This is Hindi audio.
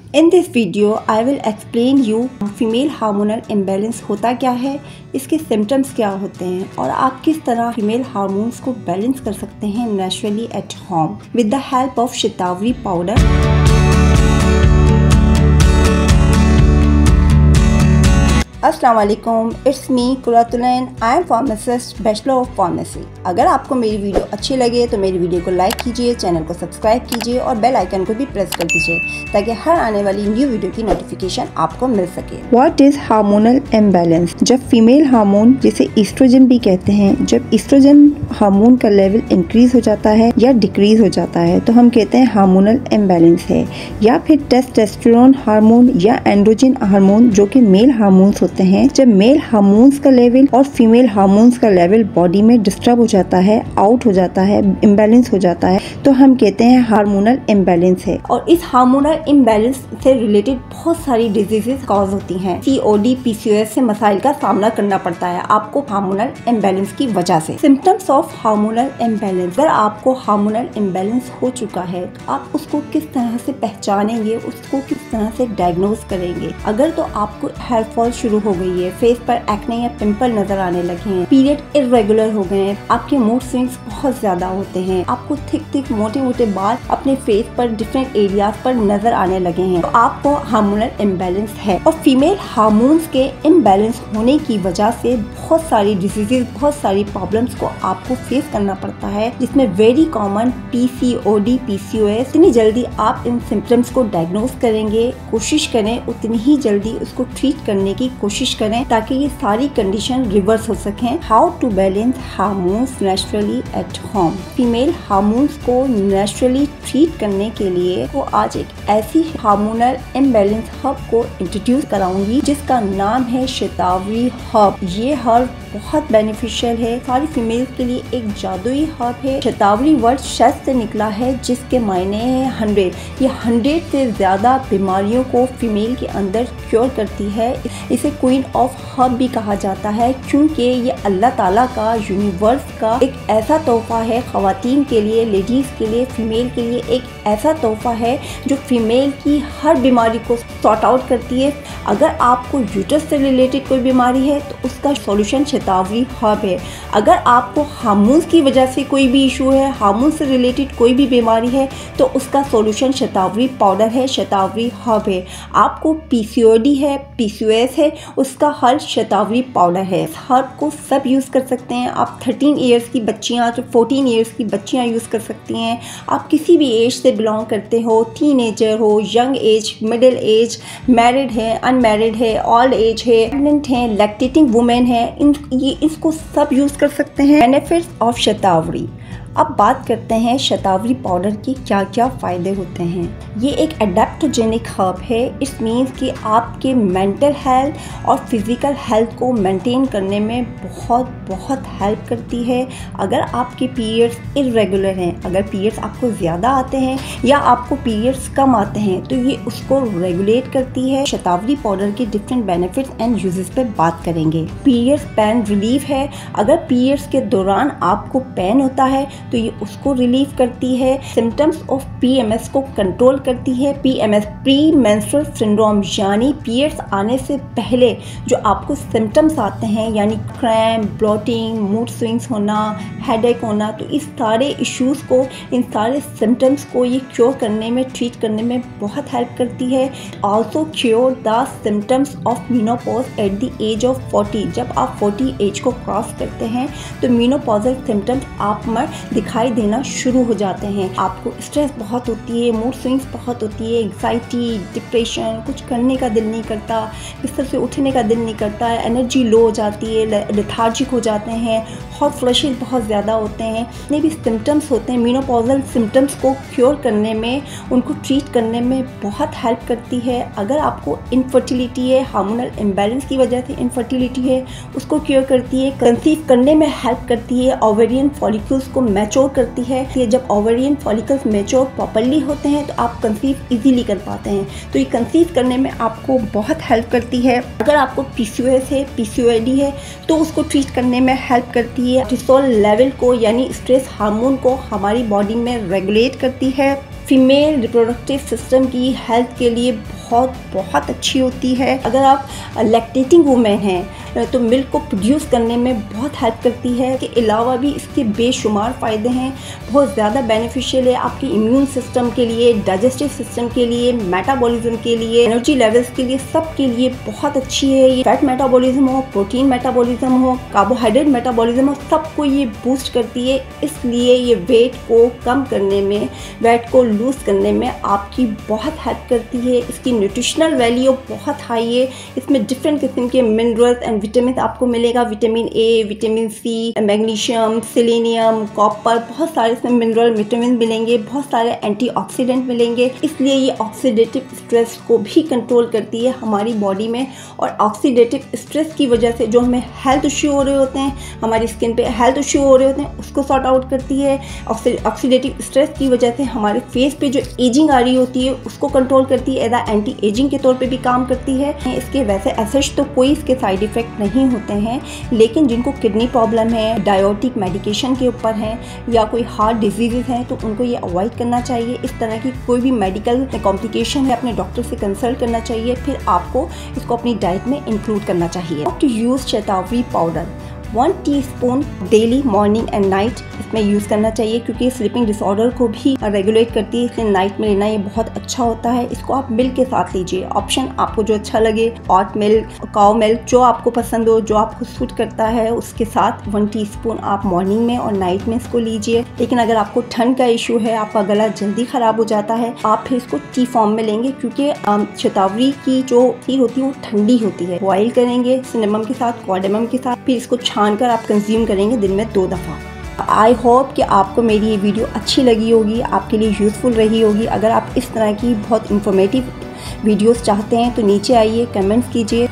In this video, I will explain you female hormonal imbalance होता क्या है, इसके सिम्टम्स क्या होते हैं और आप किस तरह फीमेल हार्मोन्स को बैलेंस कर सकते हैं naturally at home with the help of shatavari powder. अस्सलाम वालेकुम, it's me Quratulain. I am pharmacist, bachelor of pharmacy. अगर आपको मेरी वीडियो अच्छी लगे तो मेरी वीडियो को लाइक कीजिए, चैनल को सब्सक्राइब कीजिए और बेल आइकन को भी प्रेस कर दीजिए ताकि हर आने वाली न्यू वीडियो की नोटिफिकेशन आपको मिल सके। What is hormonal imbalance? जब फीमेल हार्मोन, जिसे ईस्ट्रोजन भी कहते हैं, जब ईस्ट्रोजन हार्मोन का लेवल इंक्रीज हो जाता है या डिक्रीज हो जाता है तो हम कहते हैं हार्मोनल इम्बैलेंस है। या फिर टेस्टोस्टेरोन हार्मोन या एंड्रोजन हार्मोन जो कि मेल हार्मोन्स होते हैं, जब मेल हार्मोन्स का लेवल और फीमेल हार्मोन्स का लेवल बॉडी में डिस्टर्ब हो जाता है, आउट हो जाता है, इम्बैलेंस हो जाता है तो हम कहते हैं हार्मोनल इम्बैलेंस है। और इस हार्मोनल इम्बैलेंस से रिलेटेड बहुत सारी डिजीजेस कॉज होती हैं। COD, PCOS से मसाइल का सामना करना पड़ता है आपको हार्मोनल इम्बैलेंस की वजह से। Symptoms of hormonal imbalance. अगर आपको हार्मोनल इम्बैलेंस हो चुका है तो आप उसको किस तरह से पहचानेंगे, उसको किस तरह से डायग्नोज करेंगे? अगर तो आपको हेयर फॉल शुरू हो गई है, फेस पर एक्ने या पिंपल नजर आने लगे हैं, पीरियड इर्रेगुलर हो गए हैं, आपके मूड स्विंग्स बहुत ज्यादा होते हैं, आपको थिक मोटे मोटे बाल अपने फेस पर डिफरेंट एरियाज पर नजर आने लगे हैं, तो आपको हार्मोनल इम्बैलेंस है। और फीमेल हार्मोन्स के इम्बैलेंस होने की वजह से बहुत सारी डिजीजेस, बहुत सारी प्रॉब्लम्स को आपको फेस करना पड़ता है, जिसमें वेरी कॉमन PCOD, PCOS। जितनी जल्दी आप इन सिम्टम्स को डायग्नोज करेंगे, कोशिश करें उतनी ही जल्दी उसको ट्रीट करने की कोशिश करें ताकि ये सारी कंडीशन रिवर्स हो सकें। How to balance hormones naturally at home. Female hormones को नेचुरली ट्रीट करने के लिए वो आज एक ऐसी हार्मोनल इम्बैलेंस हर्ब को इंट्रोड्यूस कराऊंगी जिसका नाम है शतावरी हर्ब। ये हर्ब बहुत बेनिफिशियल है, सारी फीमेल के लिए एक जादुई हर्ब है। शतावरी वर्ड शब्द से निकला है जिसके मायने है 100। ये 100 से ज्यादा बीमारियों को फीमेल के अंदर क्योर करती है। इसे क्वीन ऑफ हर्ब भी कहा जाता है क्योंकि ये अल्लाह ताला का, यूनिवर्स का एक ऐसा तोहफा है खवातीन के लिए, लेडीज के लिए, फीमेल के लिए एक ऐसा तोहफा है जो फीमेल की हर बीमारी को सॉर्ट आउट करती है। अगर आपको यूट्रस से रिलेटेड कोई बीमारी है तो उसका सॉल्यूशन शतावरी हर्ब है। अगर आपको हार्मोन्स की वजह से कोई भी इशू है, हार्मोन से रिलेटेड कोई भी बीमारी है तो उसका सॉल्यूशन शतावरी पाउडर है, शतावरी हर्ब है। आपको PCOD है, PCOS है, उसका हल शतावरी पाउडर है। इस हर्ब को सब यूज़ कर सकते हैं। आप 13 ईयर्स की बच्चियाँ, तो 14 ईयर्स की बच्चियाँ यूज़ कर सकती हैं। आप किसी भी एज से बिलोंग करते हो, टीनेजर हो, young age, middle age, married है, अनमैरिड है, ओल्ड एज है, प्रेग्नेंट है, लैक्टेटिंग वुमेन है, इसको सब यूज़ कर सकते हैं। बेनिफिट्स ऑफ शतावरी। अब बात करते हैं शतावरी पाउडर की क्या क्या फ़ायदे होते हैं। ये एक एडेप्टोजेनिक हर्ब है। इस मीन्स कि आपके मेंटल हेल्थ और फिज़िकल हेल्थ को मेंटेन करने में बहुत हेल्प करती है। अगर आपके पीरियड्स इर्रेगुलर हैं, अगर पीरियड्स आपको ज़्यादा आते हैं या आपको पीरियड्स कम आते हैं तो ये उसको रेगुलेट करती है। शतावरी पाउडर के डिफरेंट बेनिफिट्स एंड यूजेस पे बात करेंगे। पीरियड्स पेन रिलीफ है। अगर पीरियड्स के दौरान आपको पेन होता है तो ये उसको रिलीव करती है। सिम्टम्स ऑफ PMS को कंट्रोल करती है। PMS प्री मेंस्ट्रुअल सिंड्रोम, यानी पीरियड्स आने से पहले जो आपको सिम्टम्स आते हैं, यानी क्रैम्प, ब्लोटिंग, मूड स्विंग्स होना, हेडेक होना, तो इस सारे इश्यूज़ को, इन सारे सिम्टम्स को ये क्योर करने में, ट्रीट करने में बहुत हेल्प करती है। Also cure the symptoms of menopause at the age of 40। जब आप 40 एज को क्रॉस करते हैं तो मीनोपॉजल सिम्टम्स आप में दिखाई देना शुरू हो जाते हैं। आपको स्ट्रेस बहुत होती है, मूड स्विंग्स बहुत होती है, एंग्जाइटी, डिप्रेशन, कुछ करने का दिल नहीं करता, बिस्तर से उठने का दिल नहीं करता, एनर्जी लो हो जाती है, लेथार्जिक हो जाते हैं, हॉट फ्लशेस बहुत ज़्यादा होते हैं। जितने भी सिम्टम्स होते हैं, मीनोपॉजल सिम्टम्स को क्योर करने में, उनको ट्रीट करने में बहुत हेल्प करती है। अगर आपको इनफर्टिलिटी है, हार्मोनल इम्बैलेंस की वजह से इनफर्टिलिटी है, उसको क्योर करती है। कंसीव करने में हेल्प करती है। ओवेरियन फॉलिकल्स को मैच्योर करती है। ये जब ओवेरियन फॉलिकल्स मैच्योर प्रॉपर्ली होते हैं तो आप कंसीव इजीली कर पाते हैं। तो ये कंसीव करने में आपको बहुत हेल्प करती है। अगर आपको PCOS है, PCOD है तो उसको ट्रीट करने में हेल्प करती है। कोर्टिसोल लेवल को, यानी स्ट्रेस हार्मोन को हमारी बॉडी में रेगुलेट करती है। फीमेल रिप्रोडक्टिव सिस्टम की हेल्थ के लिए बहुत अच्छी होती है। अगर आप लैक्टेटिंग वुमेन हैं तो मिल्क को प्रोड्यूस करने में बहुत हेल्प करती है। के अलावा भी इसके बेशुमार फ़ायदे हैं, बहुत ज़्यादा बेनिफिशियल है आपके इम्यून सिस्टम के लिए, डाइजेस्टिव सिस्टम के लिए, मेटाबॉलिज्म के लिए, एनर्जी लेवल्स के लिए, सब के लिए बहुत अच्छी है। ये फैट मेटाबॉलिज्म हो, प्रोटीन मेटाबॉलिज्म हो, कार्बोहाइड्रेट मेटाबॉलिज्म हो, सबको ये बूस्ट करती है। इसलिए ये वेट को कम करने में, वेट को लूज़ करने में आपकी बहुत हेल्प करती है। इसकी न्यूट्रिशनल वैल्यू बहुत हाई है। इसमें डिफरेंट किस्म के मिनरल्स एंड विटामिन आपको मिलेगा, vitamin A, vitamin C, magnesium, selenium, copper, बहुत सारे इसमें मिनरल विटामिन मिलेंगे, बहुत सारे एंटीऑक्सीडेंट मिलेंगे। इसलिए ये ऑक्सीडेटिव स्ट्रेस को भी कंट्रोल करती है हमारी बॉडी में। और ऑक्सीडेटिव स्ट्रेस की वजह से जो हमें हेल्थ इश्यू हो रहे होते हैं, हमारी स्किन पे हेल्थ इश्यू हो रहे होते हैं, उसको सॉर्ट आउट करती है। ऑक्सीडेटिव स्ट्रेस की वजह से हमारे फेस पे जो एजिंग आ रही होती है उसको कंट्रोल करती है, एज एंटी एजिंग के तौर पे भी काम करती है। इसके वैसे एसेज तो कोई इसके साइड इफेक्ट नहीं होते हैं, लेकिन जिनको किडनी प्रॉब्लम है, डायबिटिक मेडिकेशन के ऊपर हैं या कोई हार्ट डिजीज़ हैं तो उनको ये अवॉइड करना चाहिए। इस तरह की कोई भी मेडिकल कॉम्प्लिकेशन है अपने डॉक्टर से कंसल्ट करना चाहिए, फिर आपको इसको अपनी डाइट में इंक्लूड करना चाहिए। To use shatavari powder 1 teaspoon daily morning and night इसमें यूज़ करना चाहिए, क्योंकि स्लीपिंग डिसऑर्डर को भी रेगुलेट करती है, इसलिए नाइट में लेना ये बहुत अच्छा होता है। इसको आप मिल्क के साथ लीजिए, ऑप्शन आपको जो अच्छा लगे, ऑट मिल्क, काऊ मिल्क, जो आपको पसंद हो, जो आपको सूट करता है उसके साथ 1 टीस्पून आप मॉर्निंग में और नाइट में इसको लीजिए। लेकिन अगर आपको ठंड का इशू है, आपका गला जल्दी ख़राब हो जाता है, आप फिर इसको टी फॉर्म में लेंगे, क्योंकि शतावरी की जो खीर होती है वो ठंडी होती है। बॉयल करेंगे सिनेमम के साथ, कार्डेमम के साथ, फिर इसको छानकर आप कंज्यूम करेंगे दिन में 2 दफ़ा। आई होप कि आपको मेरी ये वीडियो अच्छी लगी होगी, आपके लिए यूज़फुल रही होगी। अगर आप इस तरह की बहुत इंफॉर्मेटिव वीडियोस चाहते हैं तो नीचे आइए, कमेंट्स कीजिए।